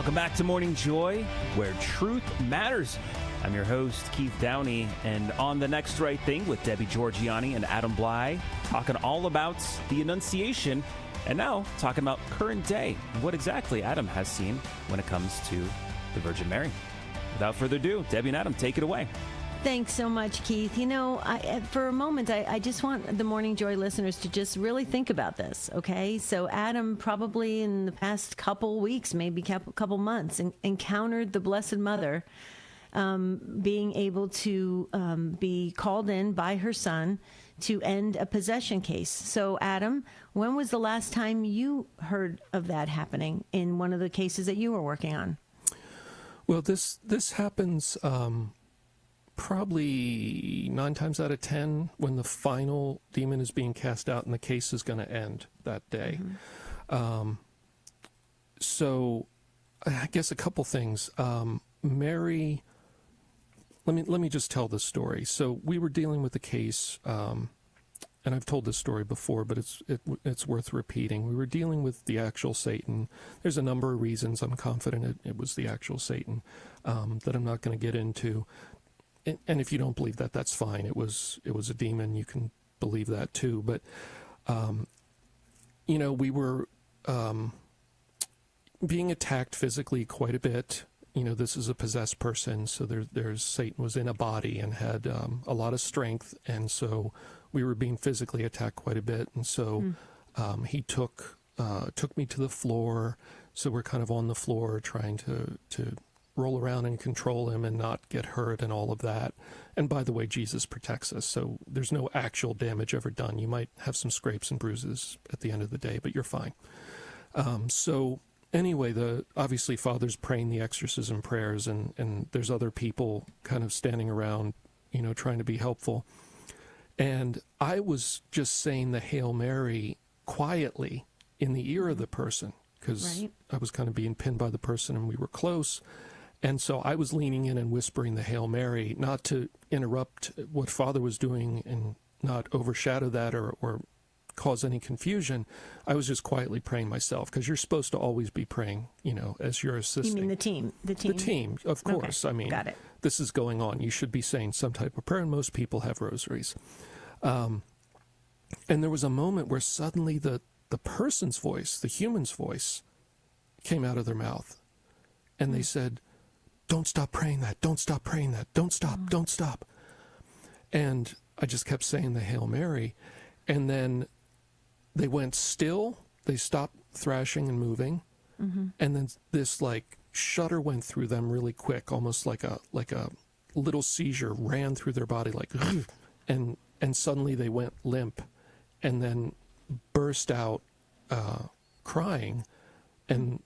Welcome back to Morning Joy, where truth matters. I'm your host, Keith Downey, and on The Next Right Thing with Debbie Georgianni and Adam Bly, talking all about the Annunciation, and now talking about current day, what exactly Adam has seen when it comes to the Virgin Mary. Without further ado, Debbie and Adam, take it away. Thanks so much, Keith. You know, for a moment, I just want the Morning Joy listeners to just really think about this, okay? So Adam probably in the past couple weeks, maybe couple months, encountered the Blessed Mother being able to be called in by her son to end a possession case. So, Adam, when was the last time you heard of that happening in one of the cases that you were working on? Well, this happens probably 9 times out of 10 when the final demon is being cast out and the case is going to end that day. Mm-hmm. So I guess a couple things. Mary, let me just tell this story. So we were dealing with a case, and I've told this story before, but it's worth repeating. We were dealing with the actual Satan. There's a number of reasons I'm confident it was the actual Satan that I'm not going to get into. And if you don't believe that, that's fine. It was a demon. You can believe that too. But, we were being attacked physically quite a bit. This is a possessed person, so there's Satan was in a body and had a lot of strength, and so we were being physically attacked quite a bit. And so he took me to the floor. So we're kind of on the floor trying to roll around and control him and not get hurt and all of that. And by the way, Jesus protects us, so there's no actual damage ever done. You might have some scrapes and bruises at the end of the day, but you're fine. So anyway, obviously Father's praying the exorcism prayers, and there's other people kind of standing around, trying to be helpful. And I was just saying the Hail Mary quietly in the ear of the person, because right. I was kind of being pinned by the person and we were close. And so I was leaning in and whispering the Hail Mary, not to interrupt what Father was doing and not overshadow that or cause any confusion. I was just quietly praying myself, because you're supposed to always be praying, as you're assisting. You mean the team? The team, of course. Okay. I mean, got it. This is going on. You should be saying some type of prayer, and most people have rosaries. And there was a moment where suddenly the person's voice, the human's voice, came out of their mouth. And they said, "Don't stop praying that. Don't stop praying that. Don't stop. Don't stop." And I just kept saying the Hail Mary. And then they went still. They stopped thrashing and moving. Mm-hmm. And then this shudder went through them really quick, almost like a little seizure ran through their body, and suddenly they went limp, and then burst out crying, and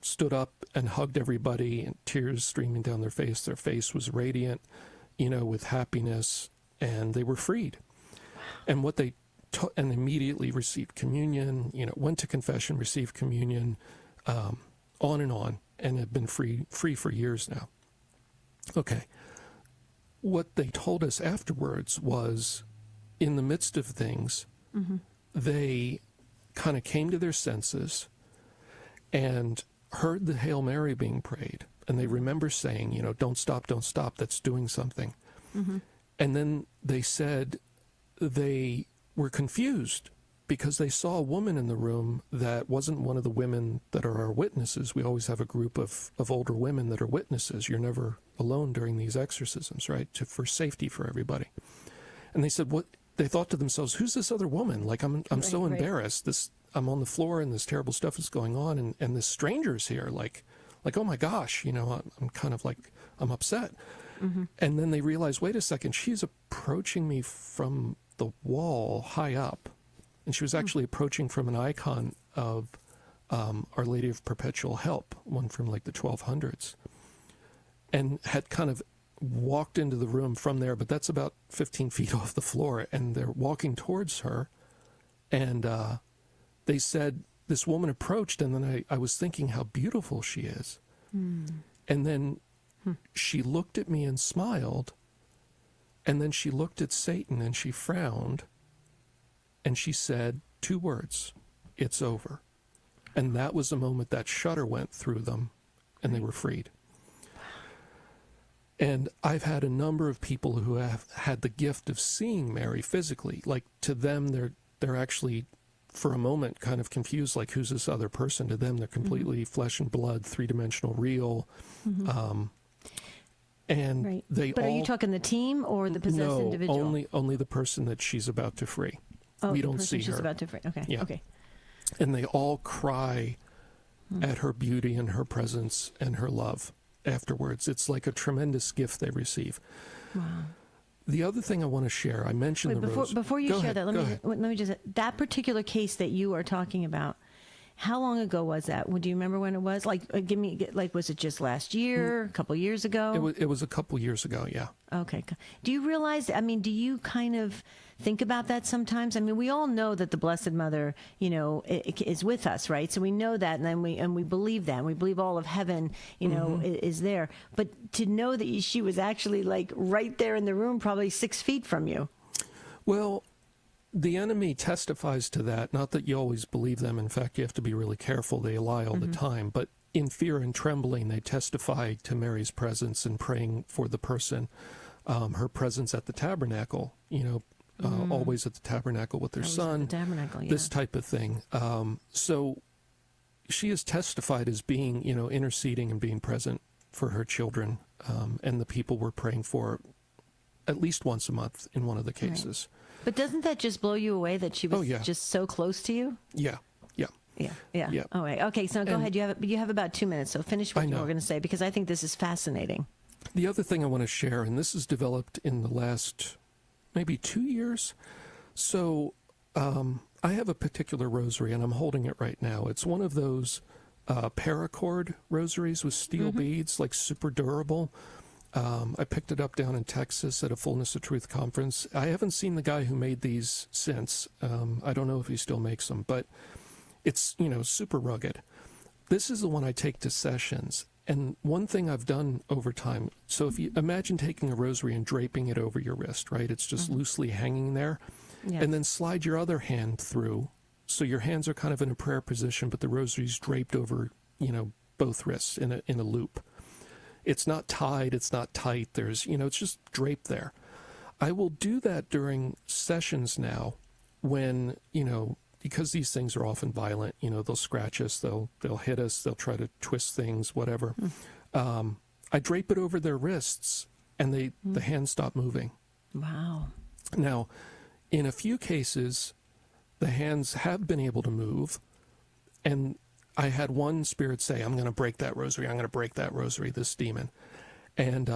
stood up and hugged everybody, and tears streaming down their face. Their face was radiant, with happiness, and they were freed. And what they and immediately received communion, went to confession, received communion, on, and have been free for years now. Okay. What they told us afterwards was, in the midst of things, mm-hmm. they kind of came to their senses and heard the Hail Mary being prayed. And they remember saying, "Don't stop, don't stop, that's doing something." Mm-hmm. And then they said they were confused because they saw a woman in the room that wasn't one of the women that are our witnesses. We always have a group of older women that are witnesses. You're never alone during these exorcisms, right? For safety for everybody. And they said, what? They thought to themselves, "Who's this other woman? I'm right, so embarrassed. I'm on the floor and this terrible stuff is going on, and this stranger's here. Oh my gosh, I'm kind of I'm upset." Mm-hmm. And then they realized, wait a second, she's approaching me from the wall high up. And she was actually approaching from an icon of Our Lady of Perpetual Help, one from the 1200s, and had kind of walked into the room from there, but that's about 15 feet off the floor, and they're walking towards her, and they said, this woman approached, and then I was thinking how beautiful she is. Mm. And then she looked at me and smiled, and then she looked at Satan and she frowned, and she said 2 words, "It's over." And that was the moment that shudder went through them and they were freed. And I've had a number of people who have had the gift of seeing Mary physically. Like, to them, they're actually, for a moment, kind of confused, like, who's this other person? To them, they're completely flesh and blood, three-dimensional, real. And they But all... are you talking the team or the possessed individual? No, only the person that she's about to free. Oh, we the don't person see she's her. about to free. Okay, Yeah. okay. And they all cry at her beauty and her presence and her love afterwards. It's like a tremendous gift they receive. Wow. The other thing I want to share, I mentioned the rose. Before you Go share ahead, that, go ahead. let me just, that particular case that you are talking about, how long ago was that? Do you remember when it was? Like, was it just last year, a couple years ago? It was a couple years ago, yeah. Okay. Do you realize, do you kind of think about that sometimes? I mean, we all know that the Blessed Mother, is with us, right? So we know that, and then we believe that. And we believe all of heaven, is there. But to know that she was actually like right there in the room, probably 6 feet from you. Well, the enemy testifies to that. Not that you always believe them. In fact, you have to be really careful. They lie all the time. But in fear and trembling, they testify to Mary's presence and praying for the person. Her presence at the tabernacle, always at the tabernacle with their son. At the tabernacle, yeah. This type of thing. So she is testified as being, interceding and being present for her children, and the people we're praying for at least once a month in one of the cases. Right. But doesn't that just blow you away that she was yeah. just so close to you? Yeah. Yeah. Oh, wait. Okay, so go ahead. You have about 2 minutes, so finish what you were going to say, because I think this is fascinating. The other thing I want to share, and this has developed in the last maybe 2 years. So I have a particular rosary, and I'm holding it right now. It's one of those paracord rosaries with steel beads, like super durable. I picked it up down in Texas at a Fullness of Truth conference. I haven't seen the guy who made these since. I don't know if he still makes them, but it's, super rugged. This is the one I take to sessions. And one thing I've done over time, so if you imagine taking a rosary and draping it over your wrist, right? It's just loosely hanging there. Yes. And then slide your other hand through. So your hands are kind of in a prayer position, but the rosary's draped over, both wrists in a loop. It's not tied, it's not tight. There's, it's just draped there. I will do that during sessions now when, because these things are often violent, they'll scratch us, they'll hit us, they'll try to twist things, whatever. I drape it over their wrists and the hands stop moving. Wow. Now, in a few cases, the hands have been able to move, and I had one spirit say, I'm going to break that rosary. I'm going to break that rosary, this demon. And,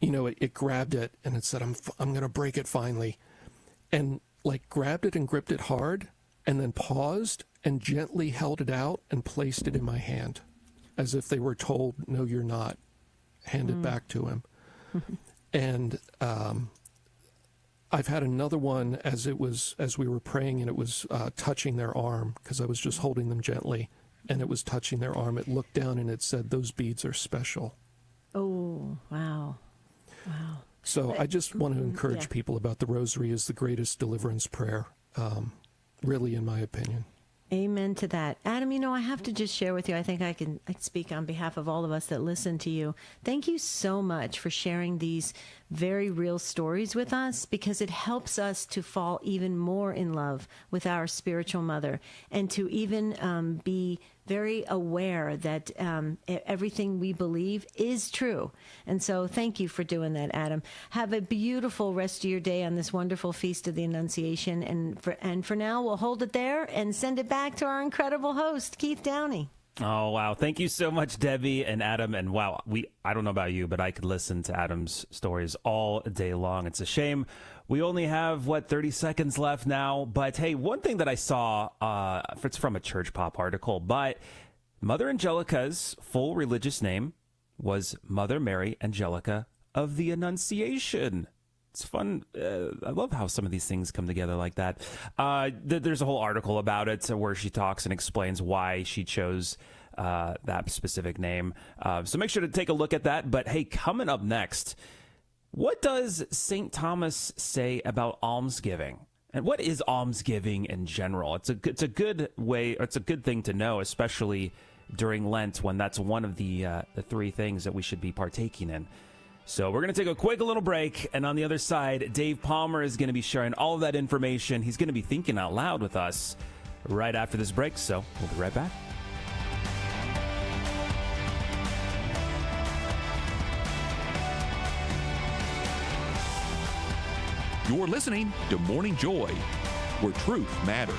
it grabbed it and it said, I'm going to break it finally. And grabbed it and gripped it hard and then paused and gently held it out and placed it in my hand as if they were told, no, you're not. Hand it back to him. And, I've had another one as we were praying, and it was touching their arm, because I was just holding them gently, and it was touching their arm. It looked down and it said, those beads are special. Oh, wow. Wow. So I just want to encourage people about the rosary is the greatest deliverance prayer, really, in my opinion. Amen to that. Adam, I have to just share with you, I think I can speak on behalf of all of us that listen to you. Thank you so much for sharing these very real stories with us, because it helps us to fall even more in love with our spiritual mother, and to even be very aware that everything we believe is true. And so thank you for doing that, Adam. Have a beautiful rest of your day on this wonderful Feast of the Annunciation. And for now, we'll hold it there and send it back to our incredible host, Keith Downey. Oh, wow. Thank you so much, Debbie and Adam. And wow, I don't know about you, but I could listen to Adam's stories all day long. It's a shame we only have, 30 seconds left now. But hey, one thing that I saw, it's from a Church Pop article, but Mother Angelica's full religious name was Mother Mary Angelica of the Annunciation. It's fun. I love how some of these things come together like that. There's a whole article about it where she talks and explains why she chose that specific name. So make sure to take a look at that. But hey, coming up next, what does St. Thomas say about almsgiving? And what is almsgiving in general? It's a good way, or it's a good thing to know, especially during Lent, when that's one of the three things that we should be partaking in. So we're going to take a quick little break, and on the other side, Dave Palmer is going to be sharing all of that information. He's going to be thinking out loud with us right after this break, so we'll be right back. You're listening to Morning Joy, where truth matters.